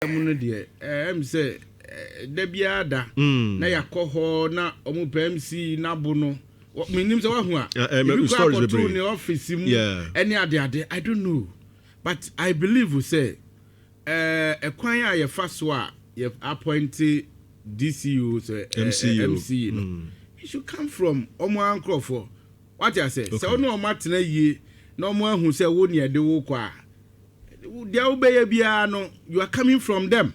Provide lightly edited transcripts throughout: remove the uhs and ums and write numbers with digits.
no de em say da biada na yakọ na omu MCE na bo no menim say wahu a stories be in the office mu any ade I don't know but I believe we say kwan a ye fa so a ye appoint DCU so MCE no it should come from omo ankrofo what I say say ono omo atena yie na omo ahu say wo ne de wo kwa they obey bia no you are coming from them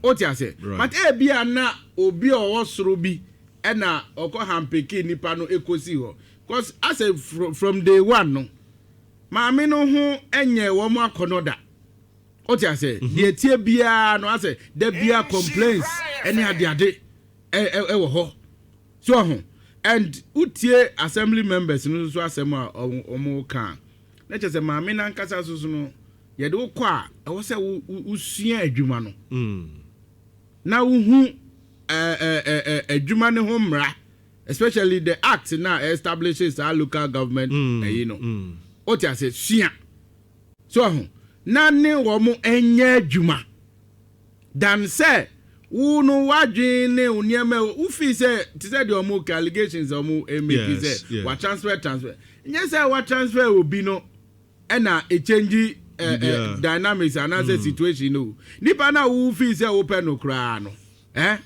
what I say but bia na obi owosoro bi e na oko hampeki nipa no ekosi ho because I say from day one no maame no ho enye wo mo akonoda what I say the tie bia no I say the bia complaints any ade e wo ho so ho and utie assembly members no so asema omo kan na che say maame na nkasa so no ye de wo a e wo say usua adwuma no na wo hu adwuma ne ho mra especially the act now establishes our local government you know what I say sua so ho na ne wo mo enye adwuma dan say wo no wadwen ne oniema wo fi say to say the omo allegations omo make say what transfer nya say what transfer obi no e na e change dynamics and as a situation no nipa na wo fi say open no kra no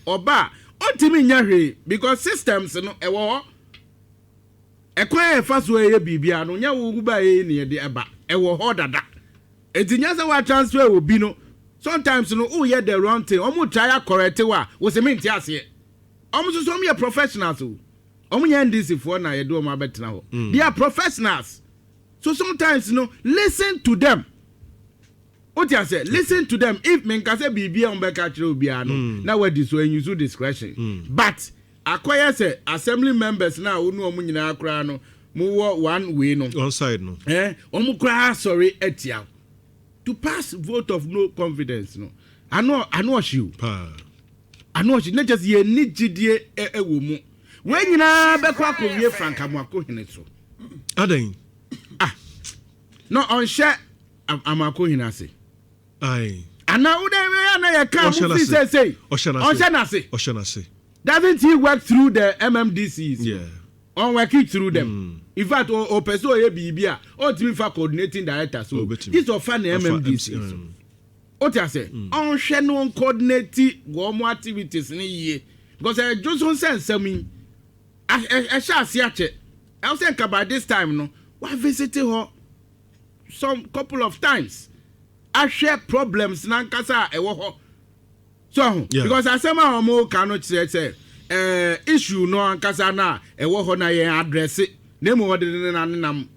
oba ontimi nya hwe because systems no e wo ekwan e fa so e bibia no nya wo ba e ne de eba e wo ho dada etinya say what transfer obi no sometimes no oh yeah the wrong thing omo try correct wa wo se menti ase omo so some professionals omo nya ndisi for na ye do omo abetena ho they are professionals so sometimes no listen to them what I say listen to them if men can say bibia on beka kire obia no na we dis so use discretion but akoya say assembly members na onu omo nyina akra no mo one way no one side no omo kra sorry etia to pass vote of no confidence no I know you not just ye ni gidie ewo mu we nyina be kwa kowie franka mu akohene so adan no on share amakohene ase aye ana ude we na ye kan mu say Oshanase doesn't he work through the MMDCs on working through them in fact o person ye bibia o timi fa coordinating director so this of fan MMDCs o ti say on hwe no coordinate go mo activities ni ye because Johnson sense me I shall see ache I was saying by this time no we visited her some couple of times I share problems na nkasa e wo ho so because I say my omo cannot say issue no nkasa na e wo ho na ye address na mo wode na nam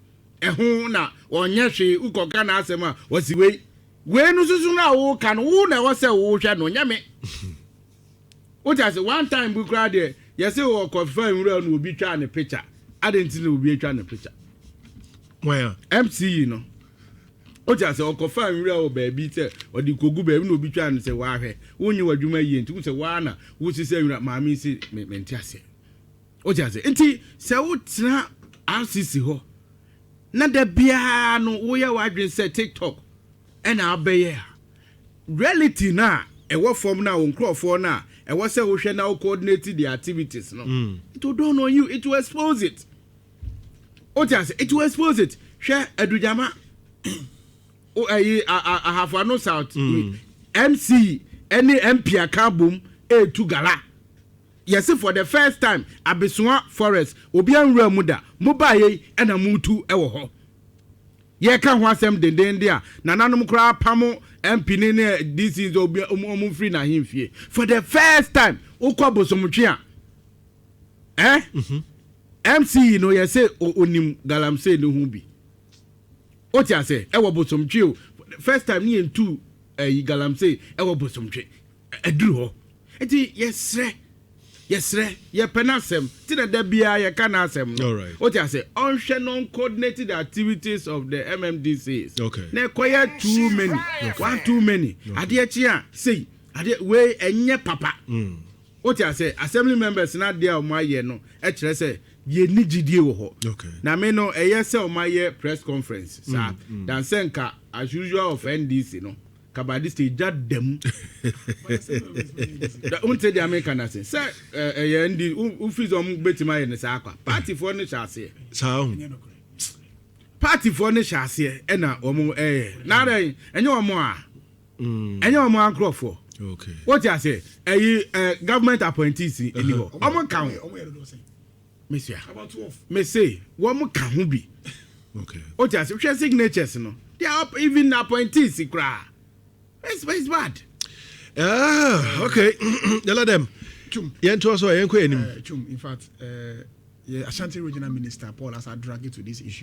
e ho na onye hwe ukoka na asema wasi we no susu na wo kan wo na wo say wo hwe no nyame what I say one time we crowd there you say wo confirm real no obi twa ne picture identity no obi twa ne picture where MCE no o ja se o confirm real baby say odi kogu baby no obi twa ne say wa hwe wonyi wadwuma yi nti wo say wa na wo si say maami si menti ase o ja se nti se wo tena RCC ho na da bia no wo ye wadwen say TikTok and abeye reality na e wo form na wo nkrofo na e wo say wo hwe na wo coordinate the activities no it will don't know you it will expose it o ja se it will expose it hwe adujama o ahafano south MCE any MP akabum e2 gala yes for the first time Abesua forest obi anwura muda mobaye na mutu e wo ho ye ka ho asem denden dia nananom kra pamo MP ne this is obi free na himfie for the first time ukobosomtwe a MCE no ye say onim galamsey no hu bi o ti ase e wo bosomtwe first time ni entu galamsey e wo bosomtwe aduru ho eti yesre ye penasem ti da bia ye kana asem no o ti ase onhwe non coordinated activities of the MMDCs na koya too many ade echi a sei ade we enye papa o ti ase assembly members na dia o maye no e kire se ye nigidie wo ho na me no eye se o maye press conference sa dan senka as usual of NDC no kabadi stage dem unte the American say ndi ufis betima ye ne sa akwa party for ne chase party for ne chase e na omo na den enye omo a enye omo akrofo okay what you say government appointees any ho omo kan monsieur me say wo ka ho bi okay what you say share signatures no they are even appointees kra it's bad okay let them yento so yenko enim in fact Asante regional minister Paul has dragged it to this issue.